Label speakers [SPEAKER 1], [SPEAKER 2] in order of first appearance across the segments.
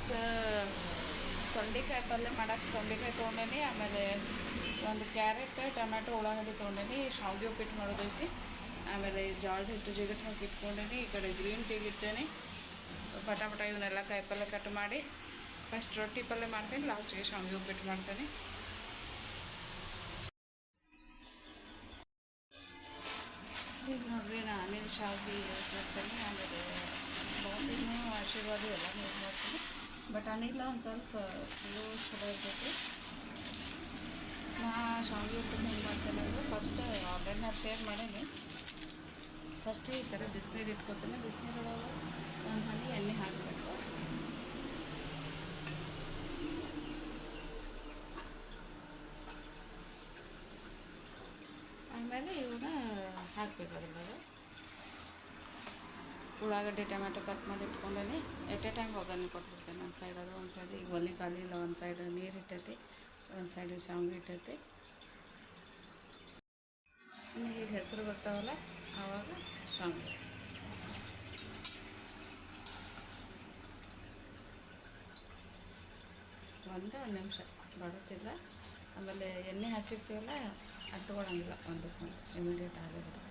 [SPEAKER 1] ಮತ್ತು ತೊಂಡೆಕಾಯಿ ಪಲ್ಯ ಮಾಡೋಕ್ಕೆ ತೊಂಡೆಕಾಯಿ ತೊಗೊಂಡೇನಿ. ಆಮೇಲೆ ಒಂದು ಕ್ಯಾರೆಟ್ ಟೊಮ್ಯಾಟೊ ಉಳ್ಳಾಗಡ್ಡಿ ತೊಗೊಂಡೇನಿ. ಶಾವಿಗೆ ಉಪ್ಪಿಟ್ಟು ಮಾಡೋದೈತಿ. ಆಮೇಲೆ ಜೋಳದ ಹಿಟ್ಟು ಜಿಗಟ್ ಹಾಕಿ ಇಟ್ಕೊಂಡೇನಿ. ಈ ಕಡೆ ಗ್ರೀನ್ ಟೀಗೆ ಇಟ್ಟೇನಿ. ಪಟ ಇವನ್ನೆಲ್ಲ ಕಾಯಿ ಪಲ್ಯ ಕಟ್ ಮಾಡಿ ಫಸ್ಟ್ ರೊಟ್ಟಿ ಪಲ್ಯ ಮಾಡ್ತೀನಿ, ಲಾಸ್ಟಿಗೆ ಶಾವಿಗೆ ಉಪ್ಪಿಟ್ಟು ಮಾಡ್ತೀನಿ. ಈಗ ನೋಡ್ರಿ ನಾನೇನು ಶಾವಿಗೆ ಯೂಸ್ ಮಾಡ್ತೀನಿ. ಆಮೇಲೆ ಬಾಂಬಿನೂ ಆಶೀರ್ವಾದ ಎಲ್ಲ ಯೂಸ್ ಮಾಡ್ತೀನಿ. ಬಟ್ ಅನಿಲ ಒಂದು ಸ್ವಲ್ಪ ಚಲೋ ಇರ್ತೈತಿ. ನಾ ಶಾವಿಗೆ ಉಪ್ಪಿಟ್ಟು ಹೆಂಗೆ ಮಾಡ್ತೇನೆ ಅಂದರೆ ಫಸ್ಟ್ ಆಲ್ರೆಡಿ ಶೇರ್ ಮಾಡೀನಿ. ಫಸ್ಟ್ ಈ ಥರ ಬಿಸಿನೀರು ಇಟ್ಕೊತೀನಿ. ಬಿಸಿನೀರೊಳಗೆ ಒಂದು ಹನಿ ಎಣ್ಣೆ ಹಾಕಬೇಕು. ಆಮೇಲೆ ಇವನ್ನ ಹಾಕಬೇಕು. ಅದ್ರೊಳಗೆ ಉಳ್ಳಾಗಡ್ಡಿ ಟೊಮ್ಯಾಟೊ ಕಟ್ ಮಾಡಿ ಇಟ್ಕೊಂಡೇನಿ. ಎಟ್ ಎ ಟೈಮ್ ಒಗ್ಗರಣೆ ಕೊಟ್ಬಿಡ್ತೇನೆ. ಒಂದು ಸೈಡ್ ಅದು ಒಂದು ಸೈಡ್ ಈಗ ಒಲೆ ಖಾಲಿ ಇಲ್ಲ. ಒಂದು ಸೈಡ್ ನೀರು ಇಟ್ಟೈತಿ, ಒಂದು ಸೈಡ್ ಶಾವಿಗೆ ಇಟ್ಟೈತಿ. ನೀರು ಹೆಸರು ಬರ್ತಾವಲ್ಲ ಆವಾಗ ಶಾವಿಗೆ. ಒಂದು ನಿಮಿಷ ಬಡುತ್ತಿಲ್ಲ. ಆಮೇಲೆ ಎಣ್ಣೆ ಹಾಕಿರ್ತೀವಲ್ಲ ಅಂಟ್ಕೊಳ್ಳಂಗಿಲ್ಲ. ಒಂದಕ್ಕೆ ಇಮಿಡಿಯೇಟ್ ಆಗಿಬಿಡುತ್ತೆ.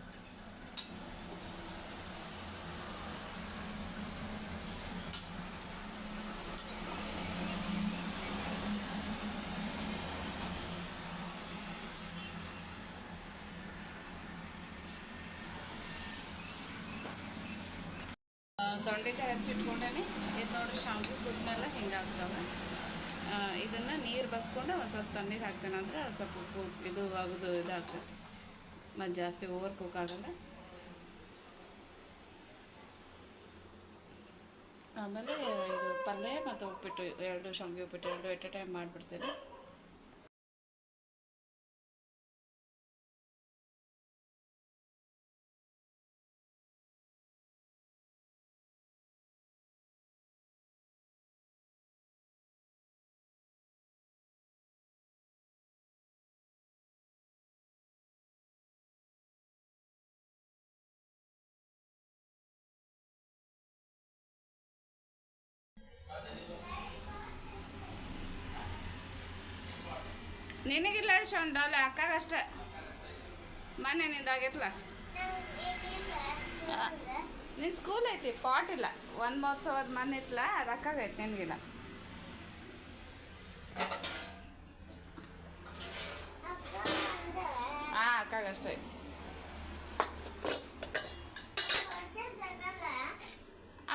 [SPEAKER 1] ತೊಂಡೆಕಾಯಿ ಹಚ್ಚಿಟ್ಕೊಂಡೇನೆ. ಇದು ನೋಡಿರಿ ಶಾವಿಗೆ ಕುದ್ಮೇಲೆ ಹಿಂಗೆ ಆಗ್ತವೆ. ಇದನ್ನು ನೀರು ಬಸ್ಕೊಂಡು ಒಂದು ಸ್ವಲ್ಪ ತಣ್ಣೀರು ಹಾಕ್ತೇನೆ. ಅಂದರೆ ಸ್ವಲ್ಪ ಉಪ್ಪು ಇದು ಆಗೋದು ಇದಾಗ್ತದೆ. ಮತ್ತು ಜಾಸ್ತಿ ಓವರ್ ಕುಕ್ ಆಗಲ್ಲ. ಆಮೇಲೆ ಇದು ಪಲ್ಯ ಮತ್ತು ಉಪ್ಪಿಟ್ಟು ಎರಡು ಶಾವಿಗೆ ಉಪ್ಪಿಟ್ಟು ಎರಡು ಎಟ್ ಎ ಟೈಮ್ ಮಾಡಿಬಿಡ್ತೇನೆ. ನಿನಗಿಲ್ಲ ಶಂಡಾಲ ಅಕ್ಕಾಗಷ್ಟೆ. ಮೊನ್ನೆ ನಿಂದಾಗೈತಲ್ಲ. ನಿನ್ನ ಸ್ಕೂಲ್ ಐತಿ, ಪಾಟ್ ಇಲ್ಲ. ಒಂದು ಮಹೋತ್ಸವದ ಮೊನ್ನೆ ಇತ್ತಲ್ಲ, ಅದು ಅಕ್ಕಾಗೈತಿ. ನಿನಗಿಲ್ಲ. ಹಾಂ ಅಕ್ಕಾಗಷ್ಟೇ ಐತಿ.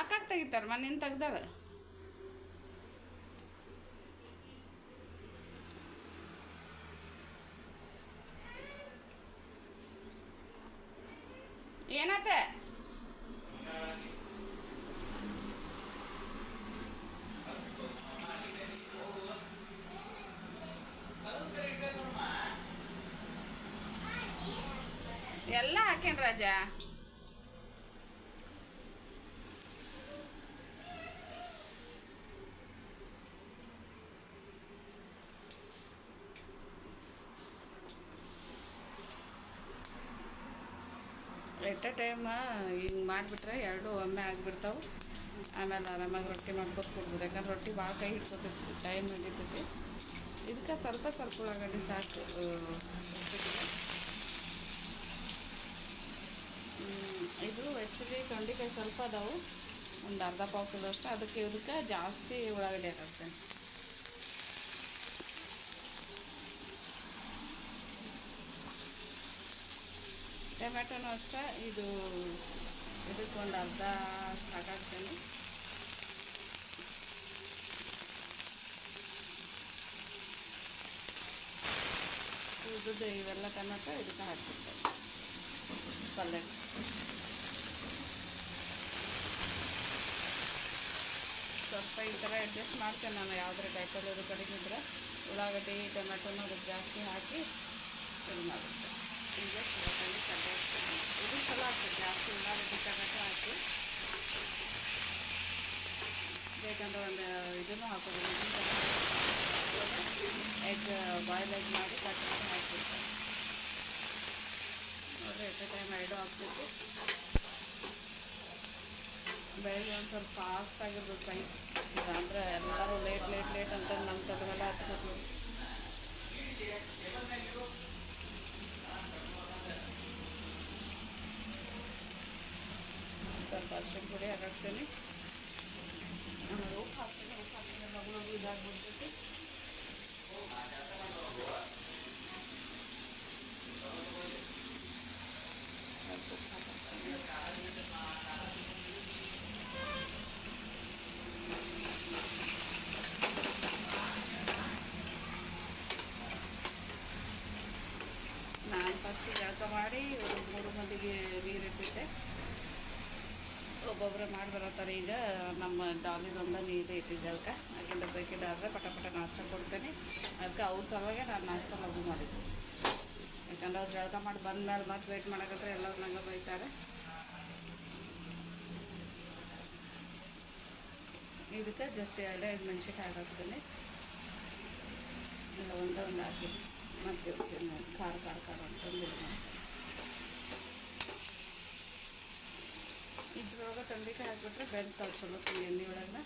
[SPEAKER 1] ಅಕ್ಕಾಗ ತೆಗಿತಾರೆ. ಮೊನ್ನೆ ತೆಗ್ದಾರ. ಏನತ್ತೆ ಎಲ್ಲ ಹಾಕೇನ್ ರಾಜ. ಎಟ್ ಎ ಟೈಮ್ ಹಿಂಗೆ ಮಾಡಿಬಿಟ್ರೆ ಎರಡು ಒಮ್ಮೆ ಆಗಿಬಿಡ್ತಾವೆ. ಆಮೇಲೆ ಆರಾಮಾಗಿ ರೊಟ್ಟಿ ಮಾಡ್ಕೊತ ಕೊಡ್ಬೋದು. ಯಾಕಂದ್ರೆ ರೊಟ್ಟಿ ಭಾಳ ಕೈ ಹಿಡ್ಕೊತೈತಿ, ಟೈಮ್ ಹಿಡಿತೈತಿ. ಇದಕ್ಕೆ ಸ್ವಲ್ಪ ಉಳ್ಳಾಗಡ್ಡಿ ಸಾಕು. ಇದು ಆ್ಯಕ್ಚುಲಿ ತೊಂಡೆಕಾಯಿ ಸ್ವಲ್ಪ ಅದಾವು, ಒಂದು ಅರ್ಧ ಪಾವು ಕಿಲೋ ಅಷ್ಟು. ಇದಕ್ಕೆ ಜಾಸ್ತಿ ಉಳ್ಳಾಗಡ್ಡಿ ಹಾಕ್ತೇನೆ. ಟೊಮ್ಯಾಟೊನೂ ಅಷ್ಟೇ. ಇದಕ್ಕೆ ಒಂದು ಅರ್ಧ ಹಾಕಾಕ್ತೇನೆ. ಉಳಿದು ಇವೆಲ್ಲ ಟೊಮ್ಯಾಟೊ ಇದಕ್ಕೆ ಹಾಕ್ಬಿಡ್ತೇನೆ ಪಲ್ಯ. ಸ್ವಲ್ಪ ಈ ಥರ ಅಡ್ಜಸ್ಟ್ ಮಾಡ್ತೇನೆ ನಾನು. ಯಾವುದ್ರ ಕಾಯಿಪಲ್ಯದ ಕಡೆಗೆ ಇದ್ರೆ ಉಳ್ಳಾಗಡ್ಡಿ ಟೊಮ್ಯಾಟೊನ ಅದಕ್ಕೆ ಜಾಸ್ತಿ ಹಾಕಿ ಇದು ಮಾಡುತ್ತೆ. ಈಗ ಸುರಕಾಯಿ ಕಡ್ಡೆ ಹಾಕ್ತೇನೆ. ಇದು ಚಲೋ ಆಗ್ತದೆ ಜಾಸ್ತಿ ಉಳ್ಳಾಗಡ್ಡಿ ಟೊಮೆಟೊ ಹಾಕಿ. ಬೇಕಂದ್ರೆ ಒಂದು ಇದನ್ನು ಹಾಕೋದು, ಎಗ್ ಬಾಯ್ಲ್ ಎಗ್ ಮಾಡಿ ಕಟ್ ಮಾಡಿ ಹಾಕ್ಬಿಡ್ತಾರೆ. ನೋಡಿರಿ ಎಟ್ ಎ ಟೈಮ್ ಎರಡು ಹಾಕ್ಬೇಕು. ಬೆಳಗ್ಗೆ ಒಂದು ಸ್ವಲ್ಪ ಫಾಸ್ಟ್ ಆಗಿರ್ಬೇಕು. ಇಲ್ಲಾಂದ್ರೆ ಎಲ್ಲರೂ ಲೇಟ್ ಲೇಟ್ ಲೇಟ್ ಅಂತ ನಮ್ಮ ತಲೆಗೆಲ್ಲ ಹಚ್ಬೇಕು. ಸ್ವಲ್ಪ ಅರ್ಶಿನ ಪುಡಿ ಹಾಕಾಕ್ತೀನಿ, ಆಮೇಲೆ ಉಪ್ಪು ಹಾಕ್ತೀನಿ. ಉಪ್ಪು ಹಾಕಿದ್ರೆ ಲಗು ಲಗು ಇದಾಗ್ಬಿಡ್ತೈತಿ. ನಾನು ಫಸ್ಟ್ ಜಳಕ ಮಾಡಿ 3 ಮಂದಿಗೆ ನೀರಿಟ್ಟಿದ್ದೆ. ಒಬ್ಬೊಬ್ಬರೇ ಮಾಡಿ ಬರೋತಾರೆ. ಈಗ ನಮ್ಮ ಡಾಲಿದೊಂದ ನೀರು ಇಟ್ಟು ಜಳಕ ಯಾಕೆಂದ್ರೆ ಬೇಕಿದ್ದಾದರೆ ಪಟ ಪಟ ನಾಷ್ಟ ಕೊಡ್ತೇನೆ. ಅದಕ್ಕೆ ಅವ್ರ ಸಲುವಾಗಿ ನಾನು ನಾಷ್ಟ ಲಘು ಮಾಡಿದ್ದೆ. ಯಾಕಂದ್ರೆ ಅವ್ರು ಜಳಕ ಮಾಡಿ ಬಂದಮೇಲೆ ಮತ್ತೆ ವೆಯ್ಟ್ ಮಾಡೋಕಂದ್ರೆ ಎಲ್ಲರೂ ನಂಗೆ ಬೈತಾರೆ. ಇದಕ್ಕೆ ಜಸ್ಟ್ 2 ಮೆಣಸಿನ್ಕಾಯಿ ಹಾಕ್ತೀನಿ. ಇಲ್ಲ ಒಂದು ಹಾಕಿ ಮತ್ತೆ ಖಾರ ಖಾರ ಖಾರ ಅಂತಂದು ಇದ್ರೊಳಗೆ ತಂಡಿಕಾಯಿ ಹಾಕ್ಬಿಟ್ರೆ ಬೆಂದು ಕಳ್ಸೋದು ಎಣ್ಣೆ ಒಳಗೆ.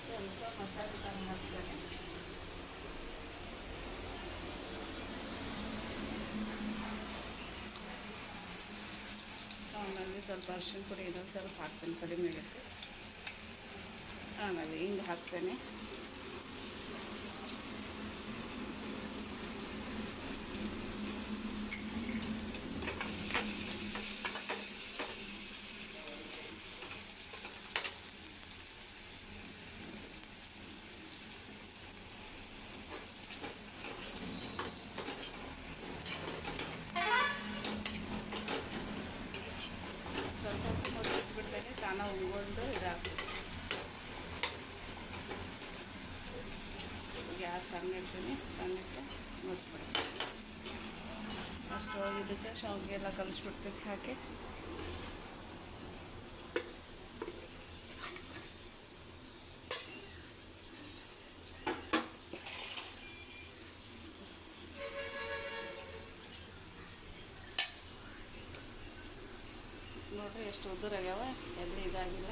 [SPEAKER 1] ಸ್ವಲ್ಪ ಮಸಾಲೆ ಖಾರ ಹಾಕ್ತೇನೆ. ಆಮೇಲೆ ಸ್ವಲ್ಪ ಅರಿಶಿನ ಪುಡಿ ಇನ್ನೊಂದು ಸ್ವಲ್ಪ ಹಾಕ್ತೇನೆ, ಕಡಿಮೆ ಇರುತ್ತೆ. ಆಮೇಲೆ ಹಿಂಗೆ ಹಾಕ್ತೇನೆ. ಬಿಡ್ತೇನೆ ತಾನ ಉಳ್ಕೊಂಡು ಇದಾಗ್ತದೆ. ಗ್ಯಾಸ್ ಸಣ್ಣ ಇಡ್ತೀನಿ, ಸಣ್ಣಕ್ಕೆ ಮುಚ್ಚಿಬಿಡ್ತೀನಿ. ಅಷ್ಟು ಇದಕ್ಕೆ ಶಾವಿಗೆ ಎಲ್ಲ ಕಲಿಸ್ಬಿಡ್ತೀನಿ ಹಾಕಿ. ನೋಡ್ರಿ ಎಷ್ಟು ಉದುರಾಗ್ಯಾವ, ಎಲ್ಲಿ ಇದಾಗಿಲ್ಲ.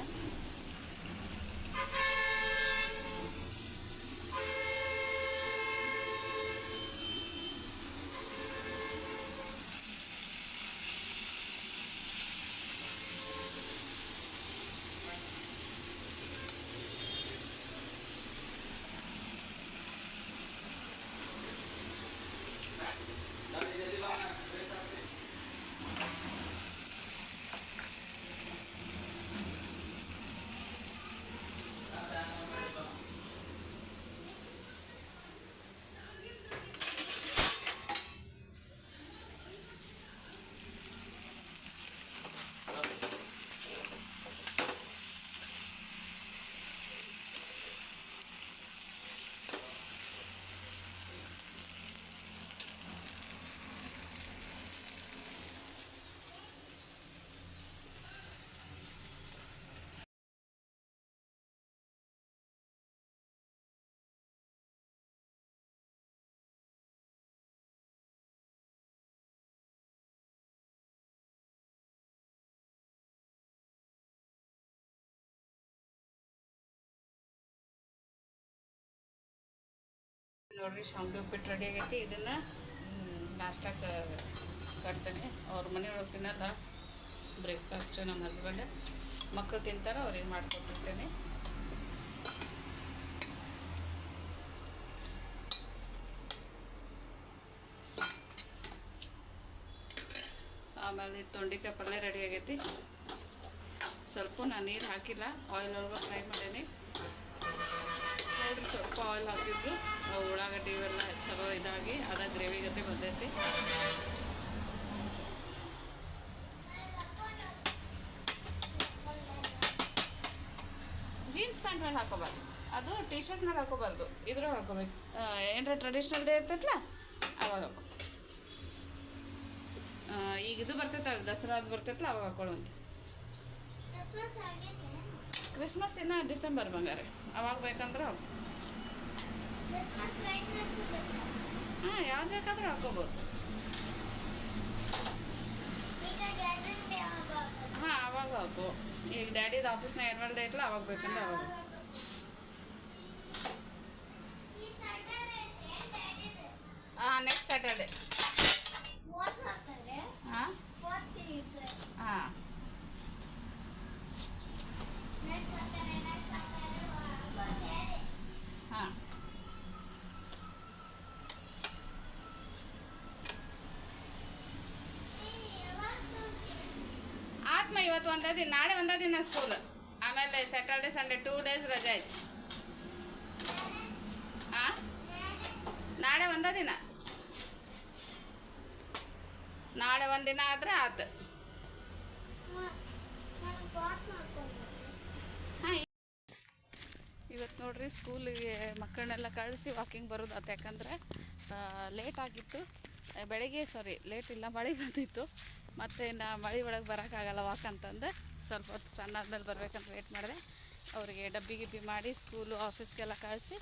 [SPEAKER 1] ನೋಡ್ರಿ ಶಾವಿಗೆ ಉಪ್ಪಿಟ್ಟು ರೆಡಿ ಆಗೈತಿ. ಇದನ್ನು ನಾಷ್ಟಕ್ಕೆ ಕಟ್ತೇನೆ. ಅವ್ರ ಮನೆಯೊಳಗೆ ತಿನ್ನಲ್ಲ, ಬ್ರೇಕ್ಫಾಸ್ಟ್ ನಮ್ಮ ಹಸ್ಬೆಂಡ್ ಮಕ್ಕಳು ತಿಂತಾರೆ, ಅವ್ರಿಗೆ ಮಾಡ್ಕೊಟ್ಟಿರ್ತೇನೆ. ಆಮೇಲೆ ತೊಂಡಿಕಾಯಿ ಪಲ್ಯ ರೆಡಿ ಆಗೈತಿ. ಸ್ವಲ್ಪ ನಾನು ನೀರು ಹಾಕಿಲ್ಲ, ಆಯಿಲ್ ಒಳಗೆ ಫ್ರೈ ಮಾಡೇನಿ. ನೋಡ್ರಿ ಸ್ವಲ್ಪ ಆಯಿಲ್ ಹಾಕಿದ್ದು ಉಳ್ಳಾಗಡ್ಡಿ ಇವೆಲ್ಲ ಚಲೋ ಇದಾಗಿ ಅದ ಗ್ರೇವಿ ಜೊತೆ ಬಂದೈತಿ. ಪ್ಯಾಂಟ್ ಮೇಲೆ ಹಾಕೋಬಾರ್ದು, ಅದು ಟಿ ಶರ್ಟ್ ಮೇಲೆ ಹಾಕೋಬಾರ್ದು, ಇದ್ರೂ ಹಾಕೋಬೇಕು. ಏನಾರ ಟ್ರೆಡಿಷ್ನಲ್ ಡೇ ಇರ್ತೈತಲ್ಲ ಅವಾಗ ಹಾಕೋ. ಈಗ ಇದು ಬರ್ತೈತಲ್ಲ ದಸರಾ ಅದು ಬರ್ತೈತಲ್ಲ ಅವಾಗ ಹಾಕೊಳ್ಳುವಂತ. ಕ್ರಿಸ್ಮಸ್ ಇನ್ನು ಡಿಸೆಂಬರ್ ಬಂಗಾರ, ಅವಾಗ ಬೇಕಂದ್ರೆ ಹಾಕೋ. ಹಾಂ ಯಾವ್ದು ಬೇಕಾದ್ರೆ ಹಾಕೋಬೋದು. ಹಾಂ ಅವಾಗ ಹಾಕು. ಈಗ ಡ್ಯಾಡಿದು ಆಫೀಸ್ನಾಗ ಆ್ಯನ್ವಲ್ ಡೇ ಐತಲ್ಲ ಅವಾಗ ಬೇಕಂದ್ರೆ ಅವಾಗ. ಹಾಂ ನೆಕ್ಸ್ಟ್ ಸ್ಯಾಟರ್ಡೆ. ಹಾಂ ಹಾಂ ಹಾಂ ಆತ್ಮ ಇವತ್ತು ಒಂದೇ ದಿನ, ನಾಳೆ ಒಂದೇ ದಿನ ಸ್ಕೂಲ್, ಆಮೇಲೆ ಸ್ಯಾಟರ್ಡೆ ಸಂಡೇ 2 ಡೇಸ್ ರಜೆ ಆಯ್ತು. ಹಾಂ ನಾಳೆ ಒಂದೇ ದಿನ, ನಾಳೆ ಒಂದಿನ ಆದರೆ ಆತು. ಹಾಂ ಇವತ್ತು ನೋಡ್ರಿ ಸ್ಕೂಲಿಗೆ ಮಕ್ಕಳನ್ನೆಲ್ಲ ಕಳಿಸಿ ವಾಕಿಂಗ್ ಬರೋದು ಆತು. ಯಾಕಂದರೆ ಲೇಟ್ ಆಗಿತ್ತು ಬೆಳಗ್ಗೆ, ಲೇಟ್ ಇಲ್ಲ, ಮಳೆ ಬಂದಿತ್ತು. ಮತ್ತು ನಾ ಮಳೆ ಒಳಗೆ ಬರೋಕ್ಕಾಗಲ್ಲ ವಾಕ್ ಅಂತಂದು ಸ್ವಲ್ಪ ಹೊತ್ತು ಸಣ್ಣ ಆದ್ಮೇಲೆ ಬರ್ಬೇಕಂತ ವೇಟ್ ಮಾಡಿದೆ. ಅವರಿಗೆ ಡಬ್ಬಿ ಗಿಬ್ಬಿ ಮಾಡಿ ಸ್ಕೂಲು ಆಫೀಸ್ಗೆಲ್ಲ ಕಳಿಸಿ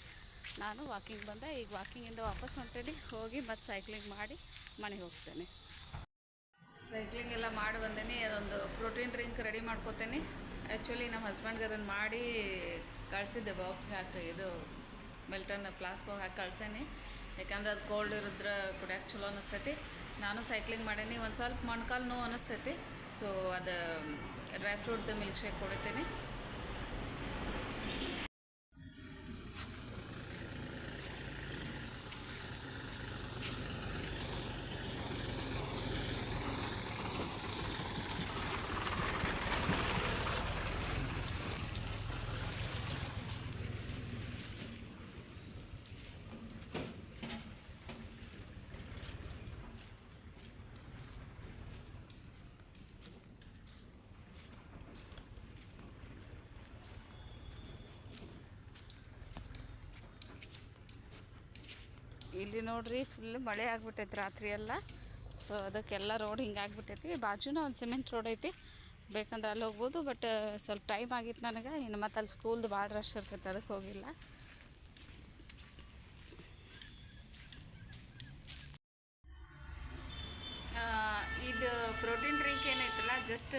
[SPEAKER 1] ನಾನು ವಾಕಿಂಗ್ ಬಂದೆ. ಈಗ ವಾಕಿಂಗಿಂದ ವಾಪಸ್ ಹೊಂಟೇನಿ, ಹೋಗಿ ಮತ್ತು ಸೈಕ್ಲಿಂಗ್ ಮಾಡಿ ಮನೆಗೆ ಹೋಗ್ತೇನೆ. ಸೈಕ್ಲಿಂಗ್ ಎಲ್ಲ ಮಾಡಿ ಬಂದೇನಿ. ಅದೊಂದು ಪ್ರೋಟೀನ್ ಡ್ರಿಂಕ್ ರೆಡಿ ಮಾಡ್ಕೋತೇನೆ. ಆ್ಯಕ್ಚುಲಿ ನಮ್ಮ ಹಸ್ಬೆಂಡ್ಗೆ ಅದನ್ನು ಮಾಡಿ ಕಳಿಸಿದ್ದೆ, ಬಾಕ್ಸ್ಗೆ ಹಾಕಿ ಇದು ಮಿಲ್ಟನ್ ಫ್ಲಾಸ್ಕ್ ಹೋಗಿ ಹಾಕಿ ಕಳ್ಸೇನಿ. ಯಾಕಂದ್ರೆ ಅದು ಕೋಲ್ಡ್ ಇರಿದ್ರೆ ಕುಡಿಯೋಕೆ ಚಲೋ ಅನ್ನಿಸ್ತೈತಿ. ನಾನು ಸೈಕ್ಲಿಂಗ್ ಮಾಡೀನಿ, ಒಂದು ಸ್ವಲ್ಪ ಮೊಣಕಾಲು ನೋವು ಅನ್ನಿಸ್ತೈತಿ. ಸೊ ಅದು ಡ್ರೈ ಫ್ರೂಟ್ದು ಮಿಲ್ಕ್ ಶೇಕ್ ಕೊಡ್ತೀನಿ. ಇಲ್ಲಿ ನೋಡ್ರಿ ಫುಲ್ ಮಳೆ ಆಗ್ಬಿಟ್ಟೈತಿ ರಾತ್ರಿ ಎಲ್ಲ. ಸೊ ಅದಕ್ಕೆಲ್ಲ ರೋಡ್ ಹಿಂಗಾಗ್ಬಿಟ್ಟೈತಿ. ಬಾಜುನ ಒಂದು ಸಿಮೆಂಟ್ ರೋಡ್ ಐತಿ, ಬೇಕಂದ್ರೆ ಅಲ್ಲಿ ಹೋಗ್ಬೋದು. ಬಟ್ ಸ್ವಲ್ಪ ಟೈಮ್ ಆಗಿತ್ತು ನನಗೆ, ಇನ್ನು ಮತ್ತು ಅಲ್ಲಿ ಸ್ಕೂಲ್ದು ಭಾಳ ರಶ್ ಇರ್ತೈತೆ, ಅದಕ್ಕೆ ಹೋಗಿಲ್ಲ. ಇದು ಪ್ರೋಟೀನ್ ಡ್ರಿಂಕ್ ಏನೈತಲ್ಲ, ಜಸ್ಟ್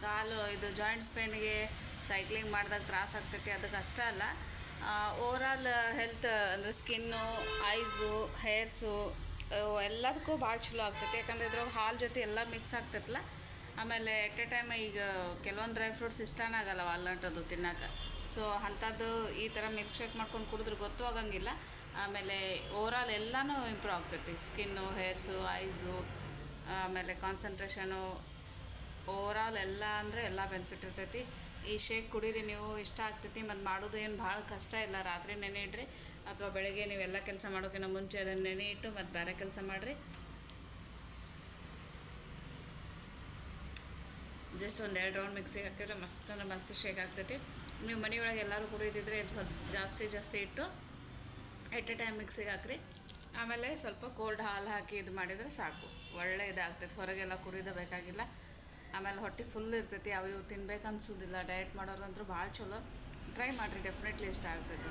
[SPEAKER 1] ಕಾಲು ಇದು ಜಾಯಿಂಟ್ಸ್ ಪೇನ್ಗೆ ಸೈಕ್ಲಿಂಗ್ ಮಾಡಿದಾಗ ತ್ರಾಸ ಆಗ್ತೈತಿ, ಅದಕ್ಕೆ ಅಷ್ಟೇ ಅಲ್ಲ, ಓವರಾಲ್ ಹೆಲ್ತ್ ಅಂದರೆ ಸ್ಕಿನ್ನು, ಐಸು, ಹೇರ್ಸು ಎಲ್ಲದಕ್ಕೂ ಭಾಳ ಚಲೋ ಆಗ್ತೈತಿ. ಯಾಕಂದರೆ ಇದ್ರಾಗ ಹಾಲು ಜೊತೆ ಎಲ್ಲ ಮಿಕ್ಸ್ ಆಗ್ತೈತಲ್ಲ. ಆಮೇಲೆ ಎಟ್ ಎ ಟೈಮ್ ಈಗ ಕೆಲವೊಂದು ಡ್ರೈ ಫ್ರೂಟ್ಸ್ ಇಷ್ಟನೇ ಆಗಲ್ಲ ವಾಲ್ನಟ್ ಅದು ತಿನ್ನೋಕೆ. ಸೊ ಅಂಥದ್ದು ಈ ಥರ ಮಿಲ್ಕ್ ಶೇಕ್ ಮಾಡ್ಕೊಂಡು ಕುಡಿದ್ರೆ ಗೊತ್ತೂ ಆಗಂಗಿಲ್ಲ. ಆಮೇಲೆ ಓವರಾಲ್ ಎಲ್ಲನೂ ಇಂಪ್ರೂವ್ ಆಗ್ತೈತಿ, ಸ್ಕಿನ್ನು, ಹೇರ್ಸು, ಐಸು, ಆಮೇಲೆ ಕಾನ್ಸಂಟ್ರೇಷನು, ಓವರಾಲ್ ಎಲ್ಲ ಅಂದರೆ ಎಲ್ಲ ಬೆನಿಫಿಟ್ ಇರ್ತೈತಿ. ಈ ಶೇಕ್ ಕುಡೀರಿ ನೀವು, ಇಷ್ಟ ಆಗ್ತೈತಿ. ಮತ್ತು ಮಾಡೋದು ಏನು ಭಾಳ ಕಷ್ಟ ಇಲ್ಲ. ರಾತ್ರಿ ನೆನೆ ಇಡ್ರಿ ಅಥವಾ ಬೆಳಗ್ಗೆ ನೀವೆಲ್ಲ ಕೆಲಸ ಮಾಡೋಕ್ಕಿಂತ ಮುಂಚೆ ಅದನ್ನು ನೆನೆ ಇಟ್ಟು ಮತ್ತು ಬೇರೆ ಕೆಲಸ ಮಾಡಿರಿ. ಜಸ್ಟ್ ಒಂದು 2 ರೌಂಡ್ ಮಿಕ್ಸಿಗೆ ಹಾಕಿದ್ರೆ ಮಸ್ತ್ ಶೇಕ್ ಆಗ್ತೈತಿ. ನೀವು ಮನೆಯೊಳಗೆ ಎಲ್ಲರೂ ಕುಡಿದಿದ್ರೆ ಸ್ವಲ್ಪ ಜಾಸ್ತಿ ಇಟ್ಟು ಎಟ್ ಎ ಟೈಮ್ ಮಿಕ್ಸಿಗೆ ಹಾಕ್ರಿ. ಆಮೇಲೆ ಸ್ವಲ್ಪ ಕೋಲ್ಡ್ ಹಾಲು ಹಾಕಿ ಇದು ಮಾಡಿದರೆ ಸಾಕು, ಒಳ್ಳೆ ಇದಾಗ್ತೈತಿ. ಹೊರಗೆಲ್ಲ ಕುಡಿದ ಬೇಕಾಗಿಲ್ಲ. ಆಮೇಲೆ ಹೊಟ್ಟೆ ಫುಲ್ ಇರ್ತೈತಿ, ಅವು ತಿನ್ಬೇಕು ಅನ್ಸೋದಿಲ್ಲ. ಡಯಟ್ ಮಾಡೋರಂದ್ರೂ ಭಾಳ ಚಲೋ. ಟ್ರೈ ಮಾಡಿರಿ, ಡೆಫಿನೆಟ್ಲಿ ಇಷ್ಟ ಆಗ್ತೈತಿ.